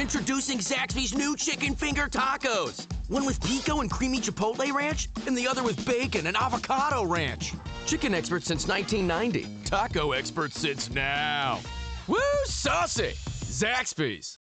Introducing Zaxby's new chicken finger tacos. One with pico and creamy chipotle ranch, and the other with bacon and avocado ranch. Chicken expert since 1990. Taco expert since now. Woo, saucy! Zaxby's.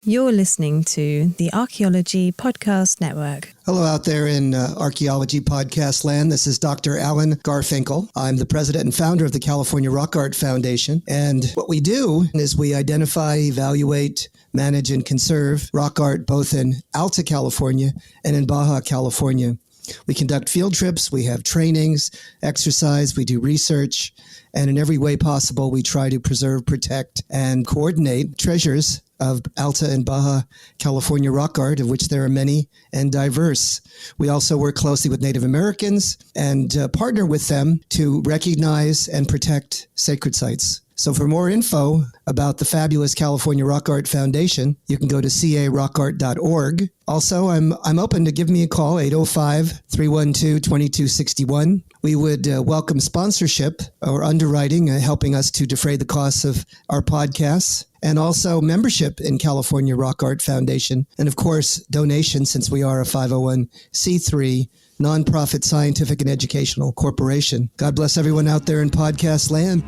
You're listening to the Archaeology Podcast Network. Hello out there in Archaeology Podcast land. This is Dr. Alan Garfinkel. I'm the president and founder of the California Rock Art Foundation. And what we do is we identify, evaluate, manage, and conserve rock art both in Alta California and in Baja California. We conduct field trips, we have trainings, exercise, we do research, and in every way possible, we try to preserve, protect, and coordinate treasures of Alta and Baja California rock art, of which there are many and diverse. We also work closely with Native Americans and partner with them to recognize and protect sacred sites. So for more info about the fabulous California Rock Art Foundation, you can go to carockart.org. Also, I'm open to give me a call, 805-312-2261. We would welcome sponsorship or underwriting, helping us to defray the costs of our podcasts, and also membership in California Rock Art Foundation. And of course, donations, since we are a 501c3 nonprofit scientific and educational corporation. God bless everyone out there in podcast land.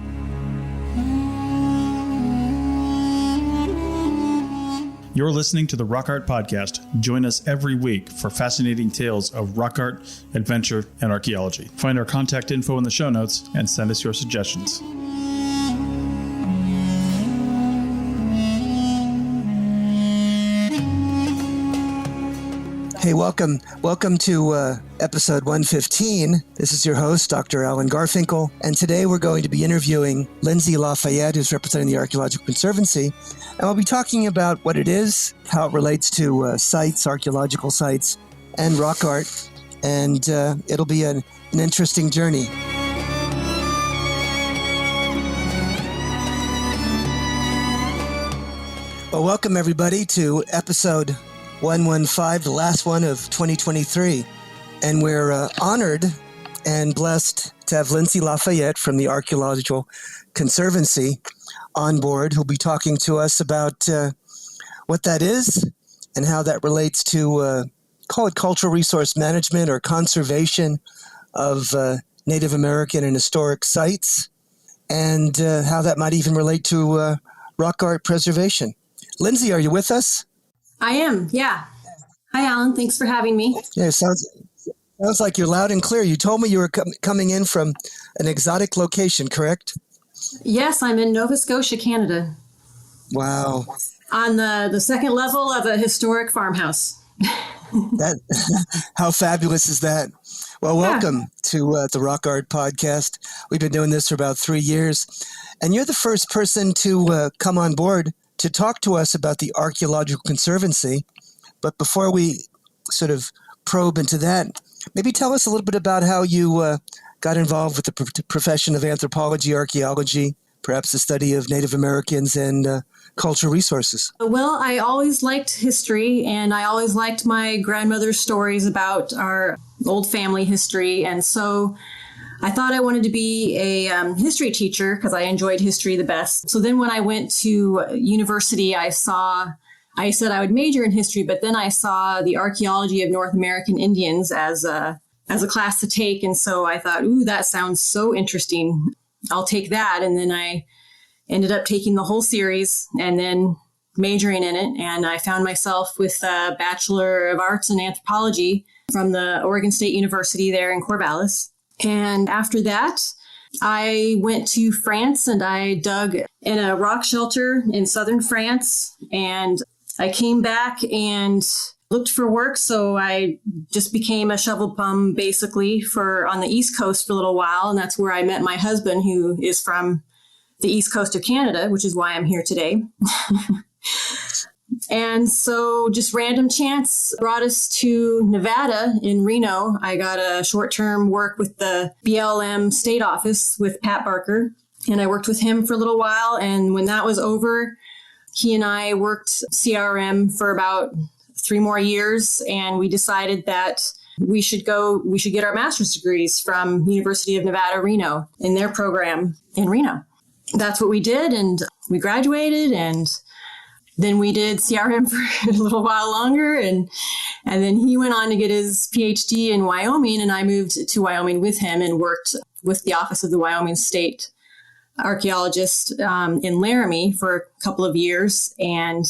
You're listening to the Rock Art Podcast. Join us every week for fascinating tales of rock art, adventure, and archaeology. Find our contact info in the show notes and send us your suggestions. Hey, welcome to episode 115. This is your host, Dr. Alan Garfinkel, and today we're going to be interviewing Linsie Lafayette, who's representing the Archaeological Conservancy, and we'll be talking about what it is, how it relates to sites, archaeological sites, and rock art, and it'll be an interesting journey. Well, welcome everybody to episode 115, the last one of 2023. And we're honored and blessed to have Linsie Lafayette from the Archaeological Conservancy on board, who'll be talking to us about what that is and how that relates to, call it cultural resource management or conservation of Native American and historic sites, and how that might even relate to rock art preservation. Linsie, are you with us? I am, yeah. Hi, Alan. Thanks for having me. Yeah, sounds like you're loud and clear. You told me you were coming in from an exotic location, correct? Yes, I'm in Nova Scotia, Canada. Wow. On the second level of a historic farmhouse. How fabulous is that? Well, welcome to the Rock Art Podcast. We've been doing this for about 3 years, and you're the first person to come on board to talk to us about the Archaeological Conservancy. But before we sort of probe into that, maybe tell us a little bit about how you got involved with the profession of anthropology, archaeology, perhaps the study of Native Americans and cultural resources. Well, I always liked history, and I always liked my grandmother's stories about our old family history. And so I thought I wanted to be a history teacher because I enjoyed history the best. So then when I went to university, I said I would major in history, but then I saw the archaeology of North American Indians as a class to take. And so I thought, ooh, that sounds so interesting. I'll take that. And then I ended up taking the whole series and then majoring in it. And I found myself with a Bachelor of Arts in Anthropology from the Oregon State University there in Corvallis. And after that, I went to France and I dug in a rock shelter in southern France. And I came back and looked for work. So I just became a shovel bum basically on the East Coast for a little while. And that's where I met my husband, who is from the East Coast of Canada, which is why I'm here today. And so just random chance brought us to Nevada in Reno. I got a short-term work with the BLM state office with Pat Barker, and I worked with him for a little while. And when that was over, he and I worked CRM for about 3 more years, and we decided that we should get our master's degrees from University of Nevada, Reno in their program in Reno. That's what we did, and we graduated, and then we did CRM for a little while longer. And then he went on to get his PhD in Wyoming, and I moved to Wyoming with him and worked with the Office of the Wyoming State Archaeologist in Laramie for a couple of years. And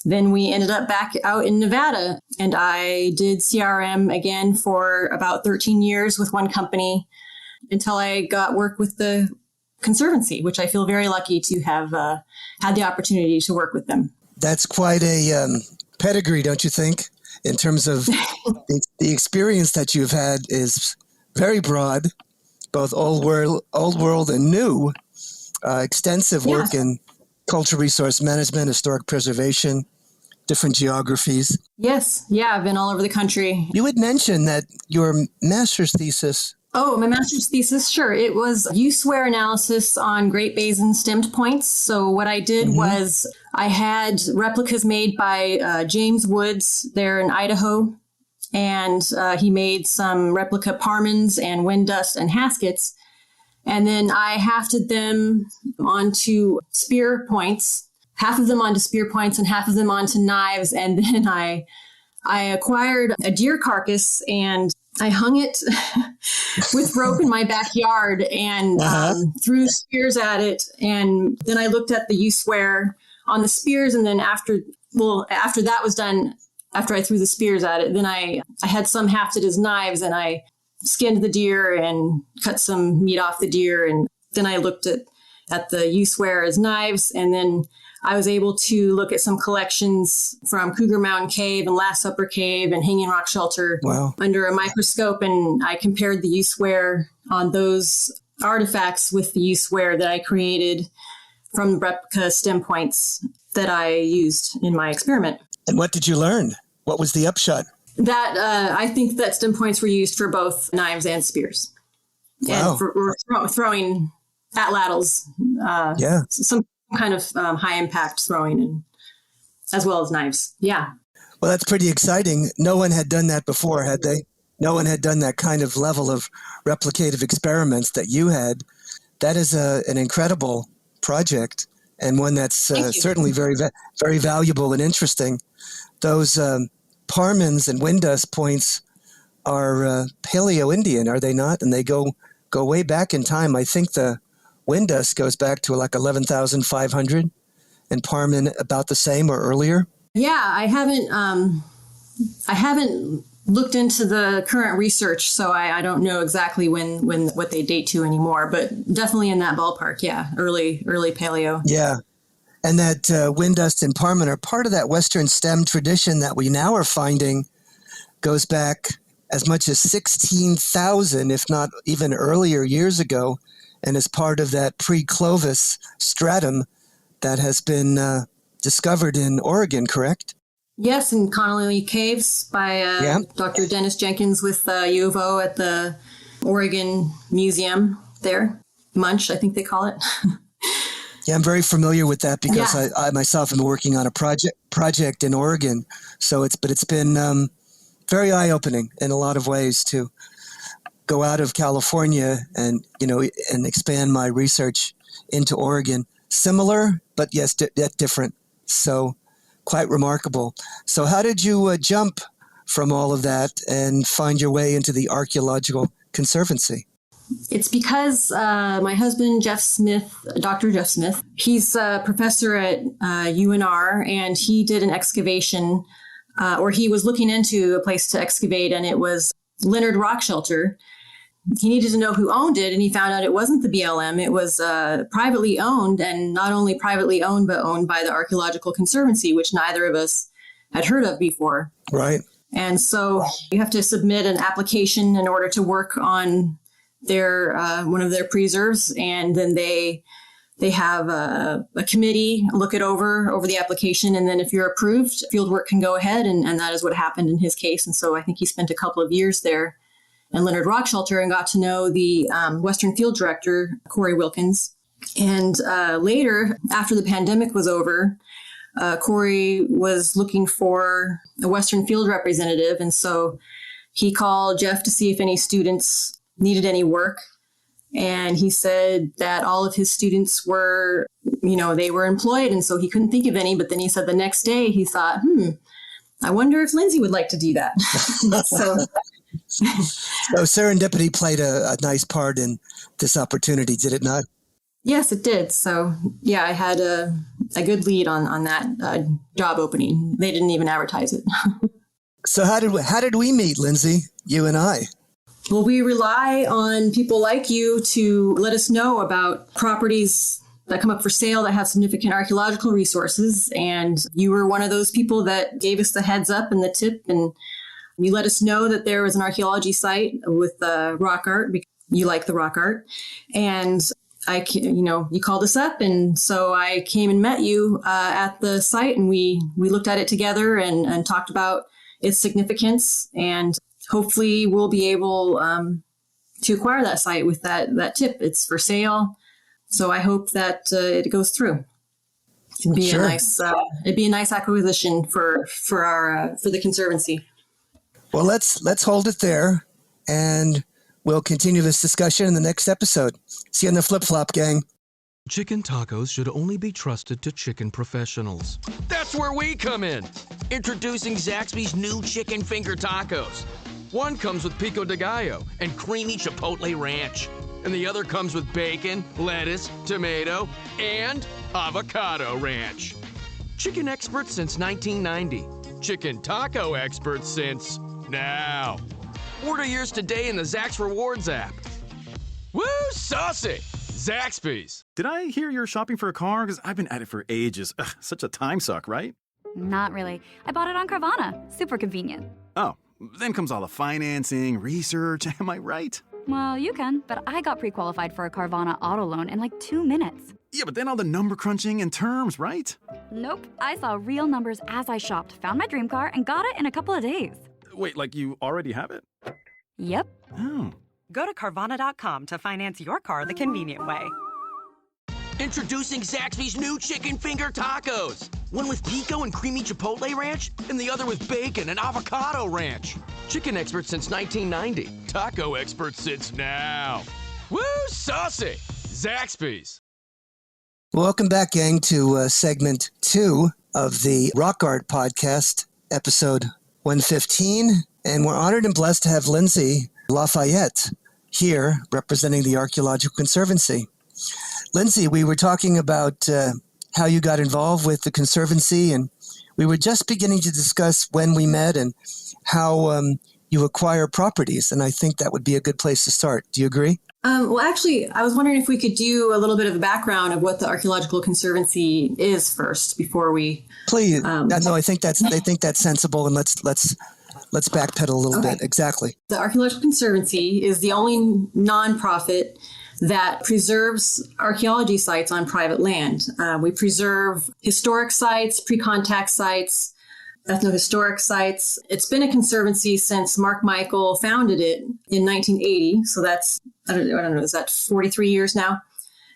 then we ended up back out in Nevada, and I did CRM again for about 13 years with one company until I got work with the Conservancy, which I feel very lucky to have had the opportunity to work with them. That's quite a pedigree, don't you think? In terms of the experience that you've had is very broad, both old world and new. Extensive work in cultural resource management, historic preservation, different geographies. Yes. Yeah, I've been all over the country. You had mentioned that your master's thesis. Oh, my master's thesis, sure. It was use-ware analysis on Great Basin stemmed points. So what I did was I had replicas made by James Woods there in Idaho. And he made some replica parmens and wind dust and haskets. And then I hafted them onto spear points, half of them onto spear points and half of them onto knives. And then I acquired a deer carcass and I hung it with rope in my backyard and threw spears at it. And then I looked at the use-ware on the spears. And then after that was done, after I threw the spears at it, then I had some hafted as knives, and I skinned the deer and cut some meat off the deer. And then I looked at the use-ware as knives. And then I was able to look at some collections from Cougar Mountain Cave and Last Supper Cave and Hanging Rock Shelter under a microscope. And I compared the use-ware on those artifacts with the use-ware that I created from replica stem points that I used in my experiment. And what did you learn? What was the upshot? That I think that stem points were used for both knives and spears. Wow. And for throwing atlatls. Some kind of high impact throwing, and as well as knives. Yeah. Well, that's pretty exciting. No one had done that before, had they? No one had done that kind of level of replicative experiments that you had. That is an incredible project, and one that's certainly very, very valuable and interesting. Those parmens and wind dust points are Paleo-Indian, are they not? And they go way back in time. I think the wind dust goes back to like 11,500, and parmen about the same or earlier. Yeah, I haven't looked into the current research, so I don't know exactly what they date to anymore, but definitely in that ballpark. Yeah, early Paleo. Yeah. And that wind dust and parmen are part of that Western stem tradition that we now are finding goes back as much as 16,000, if not even earlier years ago, and is part of that pre-Clovis stratum that has been discovered in Oregon, correct? Yes, in Connolly Caves by Dr. Dennis Jenkins with U of O at the Oregon Museum there. Munch, I think they call it. Yeah, I'm very familiar with that because I myself am working on a project in Oregon. So it's been very eye-opening in a lot of ways to go out of California and expand my research into Oregon. Similar, but yes, yet different. So quite remarkable. So how did you jump from all of that and find your way into the Archaeological Conservancy? It's because my husband, Dr. Jeff Smith, he's a professor at UNR, and he did an excavation, or he was looking into a place to excavate, and it was Leonard Rock Shelter. He needed to know who owned it, and he found out it wasn't the BLM. It was privately owned, and not only privately owned, but owned by the Archaeological Conservancy, which neither of us had heard of before. Right. And so you have to submit an application in order to work on their one of their preserves, and then they have a committee look it over the application, and then if you're approved, field work can go ahead, and that is what happened in his case. And so I think he spent a couple of years there in Leonard Rock Shelter and got to know the Western Field Director, Corey Wilkins. And later, after the pandemic was over, Corey was looking for a Western Field representative, and so he called Jeff to see if any students needed any work. And he said that all of his students were, they were employed. And so he couldn't think of any. But then he said the next day he thought, I wonder if Lindsay would like to do that. So serendipity played a nice part in this opportunity, did it not? Yes, it did. So, yeah, I had a good lead on that job opening. They didn't even advertise it. So how did we meet, Lindsay, you and I? Well, we rely on people like you to let us know about properties that come up for sale that have significant archaeological resources. And you were one of those people that gave us the heads up and the tip. And you let us know that there was an archaeology site with rock art, because you like the rock art. And you called us up. And so I came and met you at the site, and we looked at it together and talked about its significance. And hopefully we'll be able to acquire that site with that tip. It's for sale. So I hope that it goes through. It'd be Sure. It'd be a nice acquisition for the Conservancy. Well, let's hold it there, and we'll continue this discussion in the next episode. See you on the flip-flop, gang. Chicken tacos should only be trusted to chicken professionals. That's where we come in. Introducing Zaxby's new chicken finger tacos. One comes with pico de gallo and creamy chipotle ranch. And the other comes with bacon, lettuce, tomato, and avocado ranch. Chicken experts since 1990. Chicken taco experts since now. Order yours today in the Zax Rewards app. Woo, saucy! Zaxby's. Did I hear you're shopping for a car? Because I've been at it for ages. Ugh, such a time suck, right? Not really. I bought it on Carvana. Super convenient. Oh, then comes all the financing, research. Am I right? Well, you can, but I got pre-qualified for a Carvana auto loan in like 2 minutes. Yeah, but then all the number crunching and terms, right? Nope. I saw real numbers as I shopped, found my dream car, and got it in a couple of days. Wait, like you already have it? Yep. Oh. Go to Carvana.com to finance your car the convenient way. Introducing Zaxby's new chicken finger tacos. One with pico and creamy chipotle ranch, and the other with bacon and avocado ranch. Chicken experts since 1990. Taco experts since now. Woo, saucy! Zaxby's. Welcome back, gang, to segment 2 of the Rock Art Podcast, episode 115. And we're honored and blessed to have Linsie Lafayette here representing the Archaeological Conservancy. Lindsay, we were talking about how you got involved with the Conservancy, and we were just beginning to discuss when we met and how you acquire properties, and I think that would be a good place to start. Do you agree? Well, actually, I was wondering if we could do a little bit of a background of what the Archaeological Conservancy is first before we... Please. No, I think that's sensible, and let's backpedal a little bit. Exactly. The Archaeological Conservancy is the only nonprofit that preserves archaeology sites on private land. We preserve historic sites, pre-contact sites, ethnohistoric sites. It's been a conservancy since Mark Michael founded it in 1980. So that's, I don't know, is that 43 years now?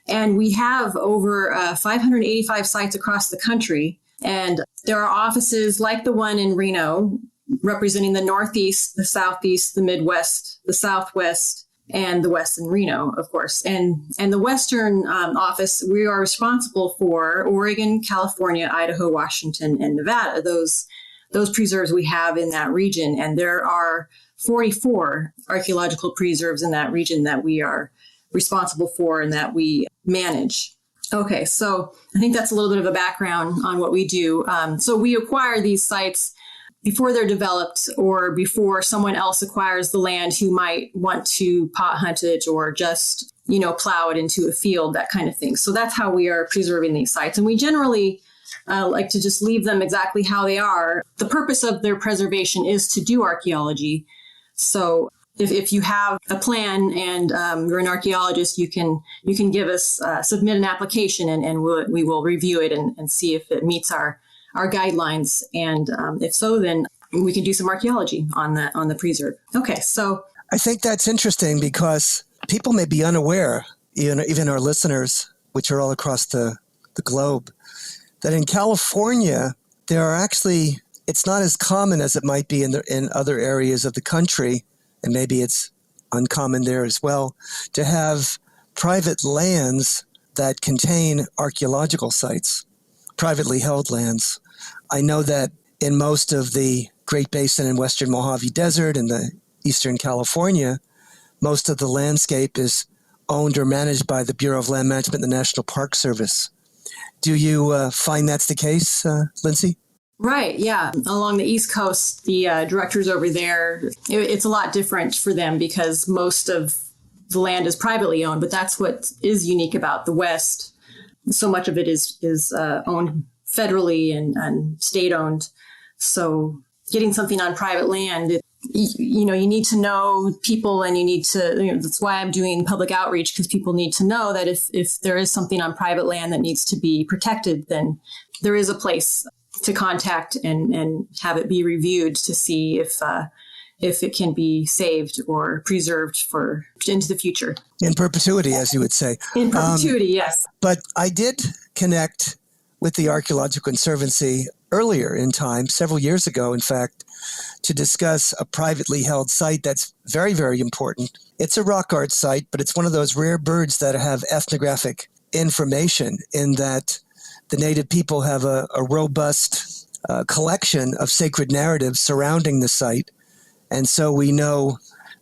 And we have over 585 sites across the country. And there are offices like the one in Reno, representing the Northeast, the Southeast, the Midwest, the Southwest, and the West in Reno, of course. And the Western office, we are responsible for Oregon, California, Idaho, Washington, and Nevada. Those preserves we have in that region. And there are 44 archaeological preserves in that region that we are responsible for and that we manage. Okay, so I think that's a little bit of a background on what we do. So we acquire these sites before they're developed or before someone else acquires the land who might want to pot hunt it or just, plow it into a field, that kind of thing. So that's how we are preserving these sites. And we generally like to just leave them exactly how they are. The purpose of their preservation is to do archaeology. So if you have a plan and you're an archaeologist, you can give us, submit an application and we will review it and see if it meets our guidelines. And if so, then we can do some archaeology on the preserve. Okay, so I think that's interesting because people may be unaware, even our listeners, which are all across the globe, that in California, there are actually, it's not as common as it might be in other areas of the country, and maybe it's uncommon there as well, to have private lands that contain archaeological sites, privately held lands. I know that in most of the Great Basin and Western Mojave Desert and the Eastern California, most of the landscape is owned or managed by the Bureau of Land Management and the National Park Service. Do you find that's the case, Linsie? Right, yeah. Along the East Coast, the directors over there, it's a lot different for them because most of the land is privately owned, but that's what is unique about the West. So much of it is owned federally and state-owned. So getting something on private land, you need to know people, and you need to, that's why I'm doing public outreach, because people need to know that if there is something on private land that needs to be protected, then there is a place to contact and have it be reviewed to see if it can be saved or preserved for into the future. In perpetuity, as you would say. In perpetuity, yes. But I did connect with the Archaeological Conservancy earlier in time, several years ago, in fact, to discuss a privately held site that's very, very important. It's a rock art site, but it's one of those rare birds that have ethnographic information in that the native people have a robust collection of sacred narratives surrounding the site. And so we know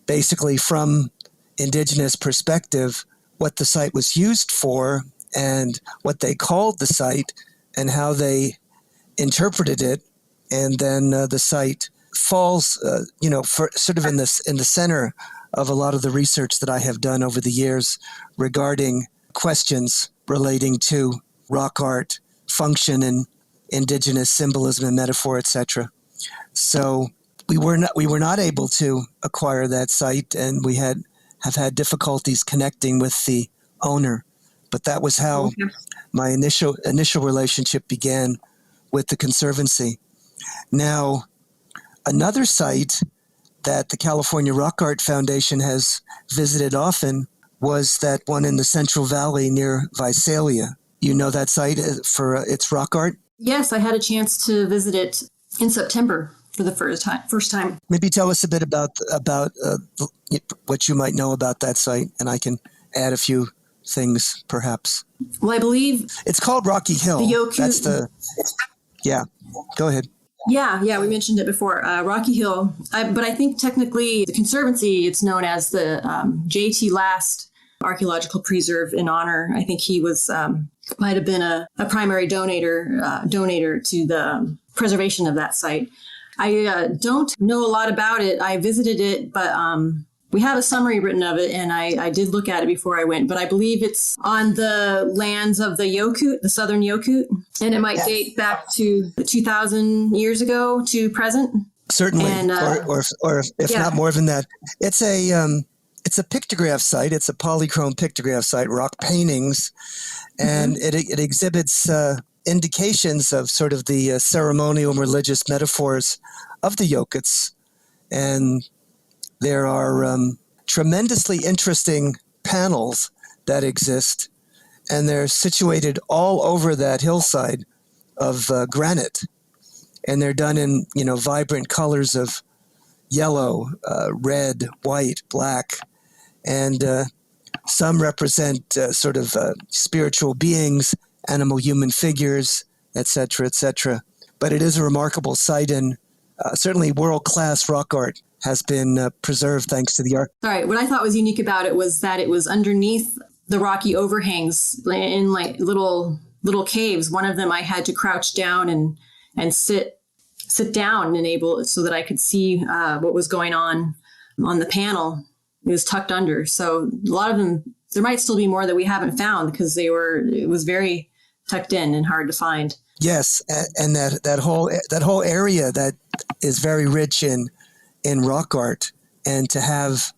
basically from indigenous perspective what the site was used for and what they called the site and how they interpreted it. And then the site falls, for sort of in the center of a lot of the research that I have done over the years regarding questions relating to rock art, function, and indigenous symbolism and metaphor, etc. So we were not able to acquire that site, and we have had difficulties connecting with the owner. But that was how my initial relationship began with the Conservancy. Now, another site that the California Rock Art Foundation has visited often was that one in the Central Valley near Visalia. You know that site for its rock art? Yes, I had a chance to visit it in September for the first time. Maybe tell us a bit about what you might know about that site, and I can add a few things, perhaps. Well, I believe it's called Rocky Hill. The Yoku. Yeah. Go ahead. Yeah, we mentioned it before. Rocky Hill, but I think technically the Conservancy, it's known as the J.T. Last Archaeological Preserve in honor. I think he was might have been a primary donator to the preservation of that site. I don't know a lot about it. I visited it, but we have a summary written of it, and I did look at it before I went. But I believe it's on the lands of the Yokut, the southern Yokut, and it might date back to 2,000 years ago to present. Certainly, and, or if not more than that. It's a pictograph site. It's a polychrome pictograph site, rock paintings, and it exhibits indications of sort of the ceremonial and religious metaphors of the Yokuts. And there are tremendously interesting panels that exist, and they're situated all over that hillside of granite. And they're done in, vibrant colors of yellow, red, white, black. And some represent sort of spiritual beings, animal human figures, etc., etc. But it is a remarkable site, and certainly world-class rock art has been preserved thanks to the art. All right. What I thought was unique about it was that it was underneath the rocky overhangs in like little caves. One of them I had to crouch down and sit down so that I could see what was going on the panel. It was tucked under. So a lot of them, there might still be more that we haven't found because it was very tucked in and hard to find. Yes, and that whole area that is very rich in rock art, and to have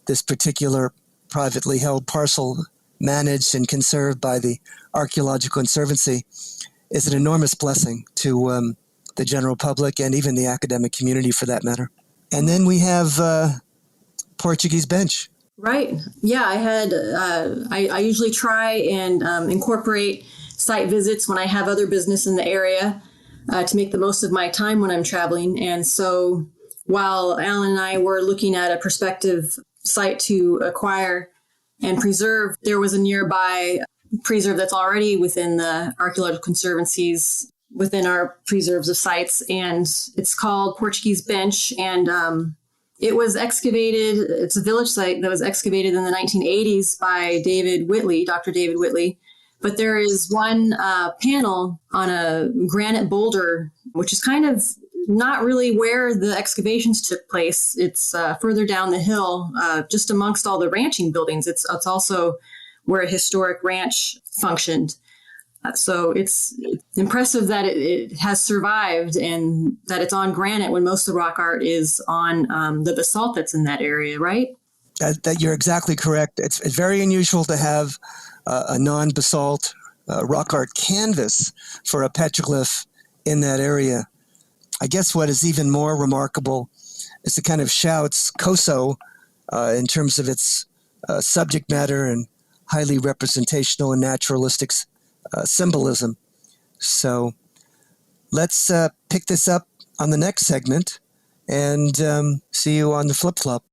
this particular privately held parcel managed and conserved by the Archaeological Conservancy is an enormous blessing to the general public and even the academic community for that matter. And then we have Portuguese Bench. Right. Yeah, I had. I usually try and incorporate site visits when I have other business in the area to make the most of my time when I'm traveling. And so while Alan and I were looking at a prospective site to acquire, and preserve. There was a nearby preserve that's already within the Archaeological Conservancies, within our preserves of sites, and it's called Portuguese Bench, and it was excavated. It's a village site that was excavated in the 1980s by Dr. David Whitley. But there is one panel on a granite boulder, which is kind of not really where the excavations took place. It's further down the hill, just amongst all the ranching buildings. It's also where a historic ranch functioned. So it's impressive that it has survived and that it's on granite when most of the rock art is on the basalt that's in that area, right? That you're exactly correct. It's very unusual to have a non-basalt rock art canvas for a petroglyph in that area. I guess what is even more remarkable is it kind of shouts Koso in terms of its subject matter and highly representational and naturalistic symbolism. So let's pick this up on the next segment and see you on the flip-flop.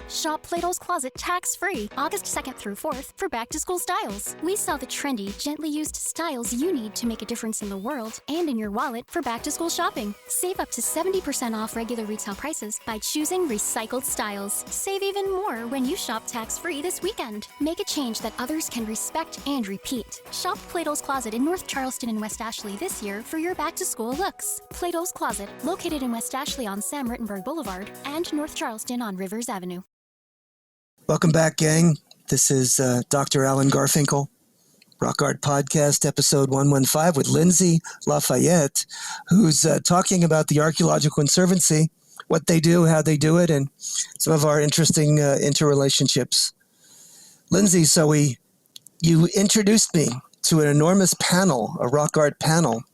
Shop Plato's Closet tax-free August 2nd through 4th for back-to-school styles. We sell the trendy, gently used styles you need to make a difference in the world and in your wallet for back-to-school shopping. Save up to 70% off regular retail prices by choosing recycled styles. Save even more when you shop tax-free this weekend. Make a change that others can respect and repeat. Shop Plato's Closet in North Charleston and West Ashley this year for your back-to-school looks. Plato's Closet, located in West Ashley on Sam Rittenberg Boulevard and North Charleston on Rivers Avenue. Welcome back, gang. This is Dr. Alan Garfinkel, Rock Art Podcast, episode 115 with Linsie Lafayette, who's talking about the Archaeological Conservancy, what they do, how they do it, and some of our interesting interrelationships. Linsie, so you introduced me to an enormous panel, a rock art panel,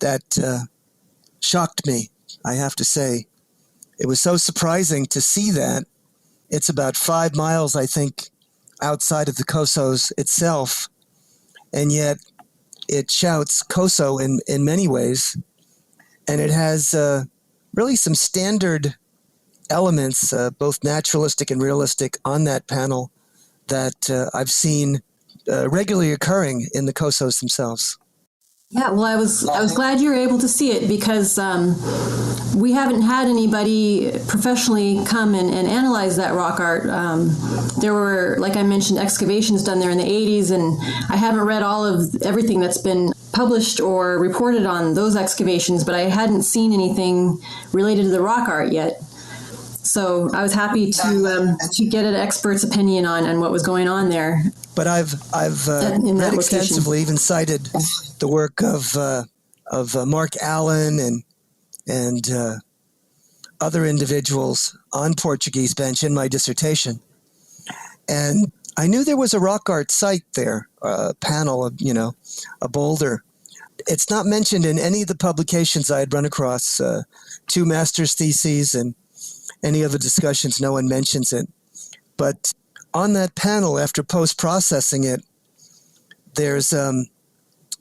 that shocked me, I have to say. It was so surprising to see that. It's about 5 miles, I think, outside of the Kosos itself, and yet it shouts Koso in many ways, and it has really some standard elements, both naturalistic and realistic, on that panel that I've seen regularly occurring in the Kosos themselves. Yeah, well, I was glad you were able to see it because we haven't had anybody professionally come and analyze that rock art. There were, like I mentioned, excavations done there in the 80s, and I haven't read all of everything that's been published or reported on those excavations, but I hadn't seen anything related to the rock art yet. So I was happy to get an expert's opinion on what was going on there. But I've read extensively, even cited the work of Mark Allen and other individuals on Portuguese Bench in my dissertation, and I knew there was a rock art site there, a panel of a boulder. It's not mentioned in any of the publications I had run across, 2 master's theses and any other discussions. No one mentions it, but on that panel, after post-processing it, there's an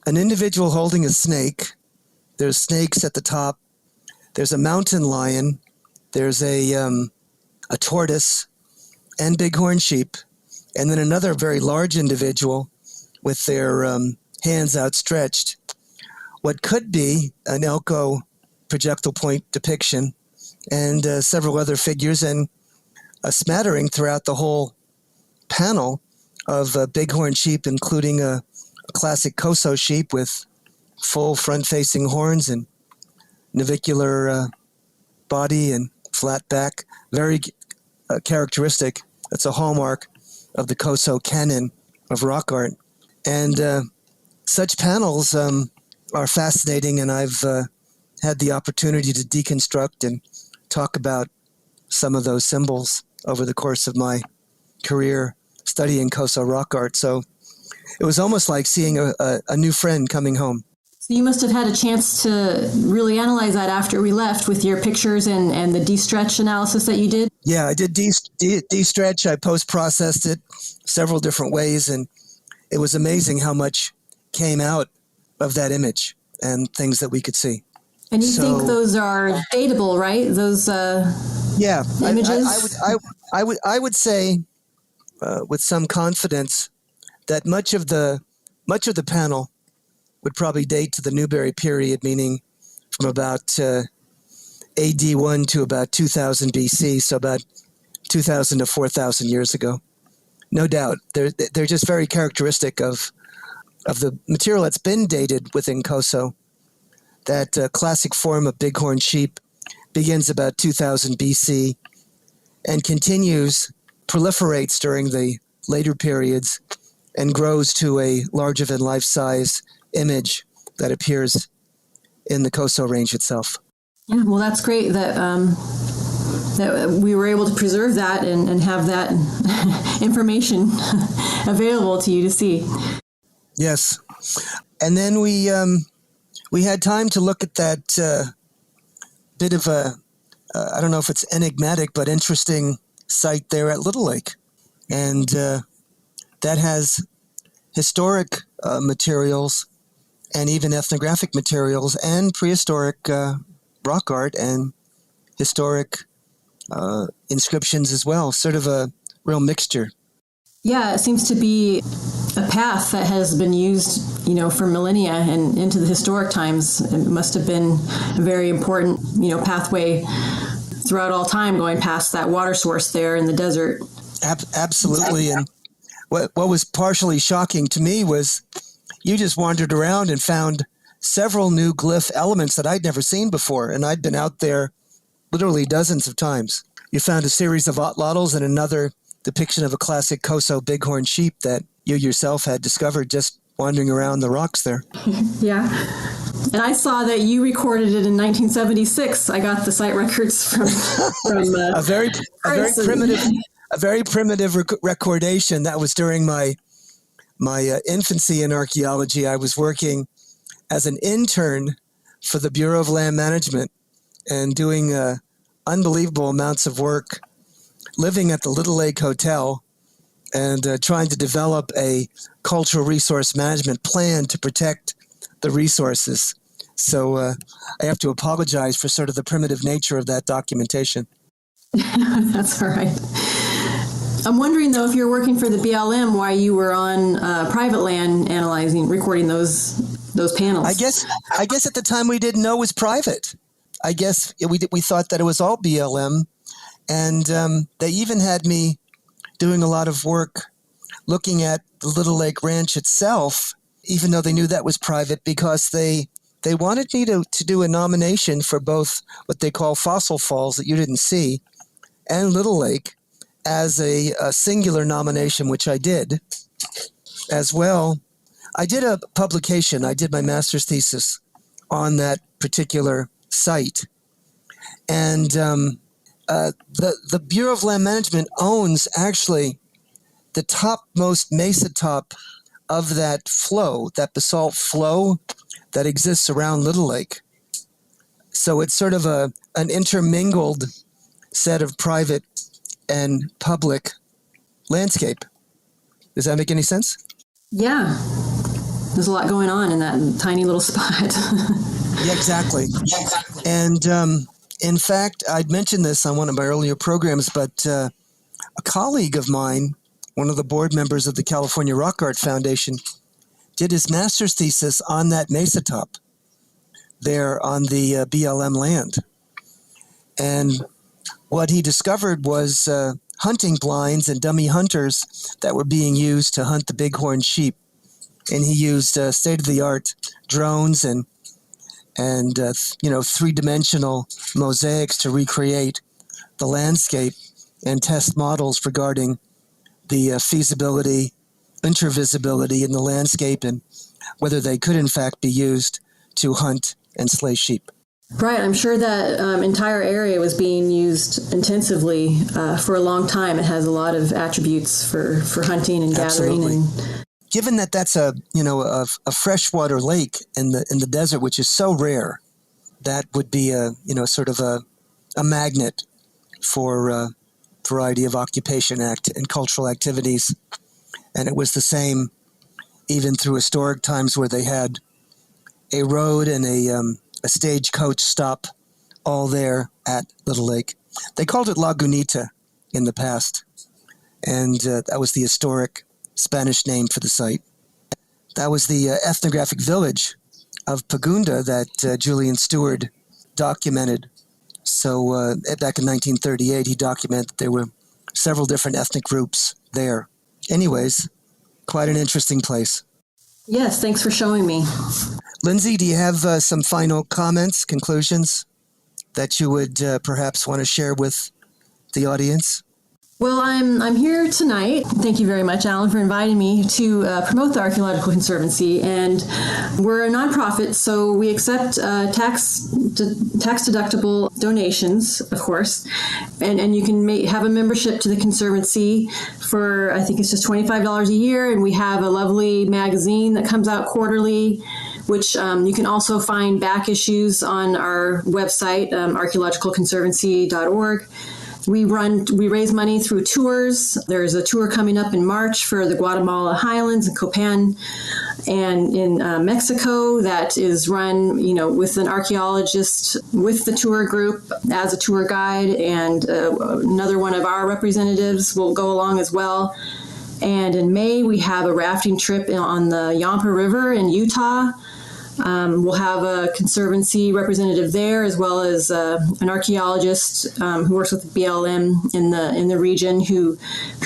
individual holding a snake. There's snakes at the top. There's a mountain lion. There's a tortoise and bighorn sheep. And then another very large individual with their hands outstretched. What could be an Elko projectile point depiction and several other figures and a smattering throughout the whole panel of bighorn sheep, including a classic Koso sheep with full front-facing horns and navicular body and flat back. Very characteristic. It's a hallmark of the Koso canon of rock art. And such panels are fascinating, and I've had the opportunity to deconstruct and talk about some of those symbols over the course of my career studying Koso rock art. So it was almost like seeing a new friend coming home. So you must have had a chance to really analyze that after we left with your pictures and the de-stretch analysis that you did? Yeah, I did de-stretch. I post-processed it several different ways, and it was amazing how much came out of that image and things that we could see. And you think those are datable, right? Those images? I would say with some confidence that much of the panel would probably date to the Newberry period, meaning from about AD 1 to about 2000 BC, so about 2,000 to 4,000 years ago. No doubt. They're just very characteristic of the material that's been dated within COSO. That classic form of bighorn sheep begins about 2000 BC and proliferates during the later periods and grows to a larger than life-size image that appears in the COSO range itself. Yeah, well, that's great that that we were able to preserve that and have that information available to you to see. Yes. And then we had time to look at that bit of a, I don't know if it's enigmatic, but interesting site there at Little Lake. And that has historic materials and even ethnographic materials and prehistoric rock art and historic inscriptions as well, sort of a real mixture. Yeah, it seems to be a path that has been used, for millennia and into the historic times. It must have been a very important, pathway throughout all time, going past that water source there in the desert. Absolutely. And what was partially shocking to me was you just wandered around and found several new glyph elements that I'd never seen before. And I'd been out there literally dozens of times. You found a series of atlatls and another depiction of a classic COSO bighorn sheep that you yourself had discovered just wandering around the rocks there. Yeah. And I saw that you recorded it in 1976. I got the site records from a very primitive recordation. That was during my infancy in archaeology. I was working as an intern for the Bureau of Land Management and doing unbelievable amounts of work, living at the Little Lake Hotel and trying to develop a cultural resource management plan to protect the resources. So I have to apologize for sort of the primitive nature of that documentation. That's all right. I'm wondering, though, if you're working for the BLM, why you were on private land recording those panels. I guess at the time we didn't know it was private. I guess we thought that it was all BLM. And they even had me doing a lot of work looking at the Little Lake Ranch itself, even though they knew that was private, because they wanted me to do a nomination for both what they call Fossil Falls that you didn't see and Little Lake as a singular nomination, which I did as well. I did a publication. I did my master's thesis on that particular site. And the Bureau of Land Management owns actually the topmost mesa top of that flow, that basalt flow that exists around Little Lake. So it's sort of an intermingled set of private and public landscape. Does that make any sense? Yeah. There's a lot going on in that tiny little spot. Yeah, exactly. And in fact, I'd mentioned this on one of my earlier programs, but a colleague of mine, one of the board members of the California Rock Art Foundation, did his master's thesis on that mesa top there on the BLM land. And what he discovered was hunting blinds and dummy hunters that were being used to hunt the bighorn sheep. And he used state-of-the-art drones and three-dimensional mosaics to recreate the landscape and test models regarding the feasibility, intervisibility in the landscape, and whether they could in fact be used to hunt and slay sheep. Right. I'm sure that entire area was being used intensively for a long time. It has a lot of attributes for hunting and gathering. Absolutely. And given that that's a freshwater lake in the desert, which is so rare, that would be a magnet for a variety of occupation and cultural activities. And it was the same even through historic times where they had a road and a stagecoach stop all there at Little Lake. They called it Lagunita in the past. and that was the historic Spanish name for the site. That was the ethnographic village of Pagunda that Julian Stewart documented. So back in 1938, he documented that there were several different ethnic groups there. Anyways, quite an interesting place. Yes, thanks for showing me. Lindsay, do you have some final comments, conclusions that you would perhaps want to share with the audience? Well, I'm here tonight. Thank you very much, Alan, for inviting me to promote the Archaeological Conservancy. And we're a nonprofit, so we accept tax-deductible donations, of course. And you can have a membership to the Conservancy for, I think it's just $25 a year. And we have a lovely magazine that comes out quarterly, which you can also find back issues on our website, archaeologicalconservancy.org. We raise money through tours. There's a tour coming up in March for the Guatemala Highlands and Copan, and in Mexico that is run, with an archaeologist with the tour group as a tour guide, and another one of our representatives will go along as well. And in May, we have a rafting trip on the Yampa River in Utah. We'll have a conservancy representative there, as well as an archaeologist who works with BLM in the region, who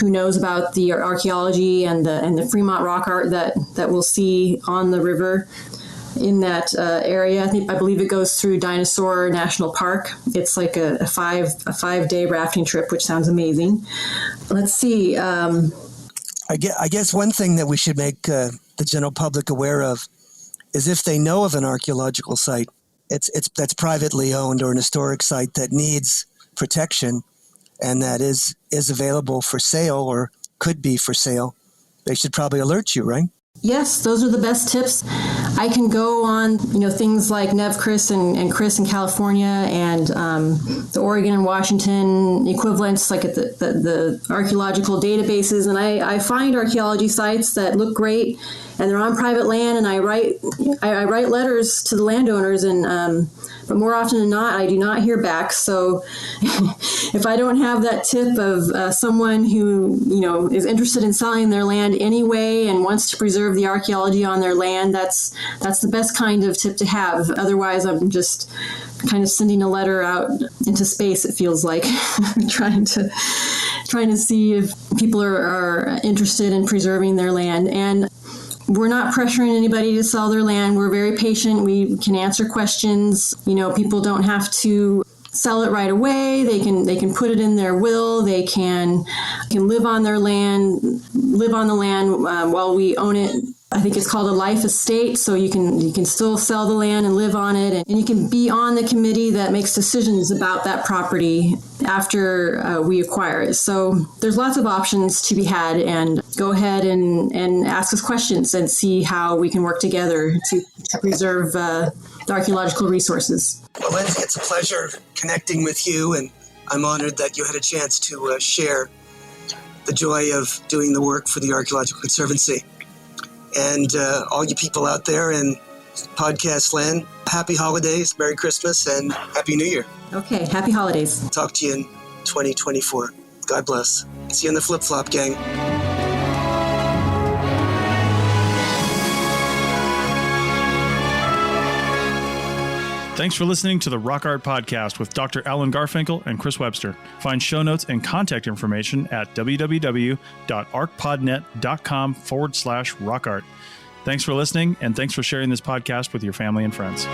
knows about the archaeology and the Fremont rock art that we'll see on the river in that area. I believe it goes through Dinosaur National Park. It's like a 5-day rafting trip, which sounds amazing. Let's see. I guess one thing that we should make the general public aware of is if they know of an archaeological site that's privately owned, or an historic site that needs protection and that is available for sale or could be for sale, they should probably alert you, right? Yes, those are the best tips. I can go on, things like NevCris and CRIS in California, and the Oregon and Washington equivalents, like at the archaeological databases, and I find archaeology sites that look great, and they're on private land, and I write letters to the landowners, and but more often than not, I do not hear back. So if I don't have that tip of someone who, is interested in selling their land anyway and wants to preserve the archaeology on their land, that's the best kind of tip to have. Otherwise, I'm just kind of sending a letter out into space, it feels like, trying to see if people are interested in preserving their land. And we're not pressuring anybody to sell their land. We're very patient. We can answer questions. People don't have to sell it right away. They can put it in their will. They can live on their land, while we own it. I think it's called a life estate, so you can still sell the land and live on it, and you can be on the committee that makes decisions about that property after we acquire it. So there's lots of options to be had, and go ahead and ask us questions and see how we can work together to preserve the archaeological resources. Well, Lindsay, it's a pleasure connecting with you, and I'm honored that you had a chance to share the joy of doing the work for the Archaeological Conservancy. And all you people out there in podcast land, happy holidays, Merry Christmas, and Happy New Year. Okay, happy holidays. Talk to you in 2024. God bless. See you in the flip-flop, gang. Thanks for listening to the Rock Art Podcast with Dr. Alan Garfinkel and Chris Webster. Find show notes and contact information at www.arcpodnet.com/rockart. Thanks for listening, and thanks for sharing this podcast with your family and friends.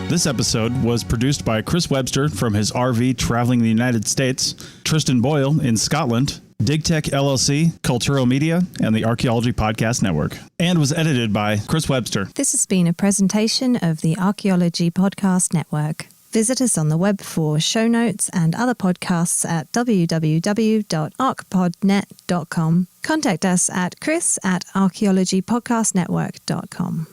This episode was produced by Chris Webster from his RV traveling the United States, Tristan Boyle in Scotland, DigTech LLC, Cultural Media, and the Archaeology Podcast Network, and was edited by Chris Webster. This has been a presentation of the Archaeology Podcast Network. Visit us on the web for show notes and other podcasts at www.arcpodnet.com. Contact us at chris@archaeologypodcastnetwork.com.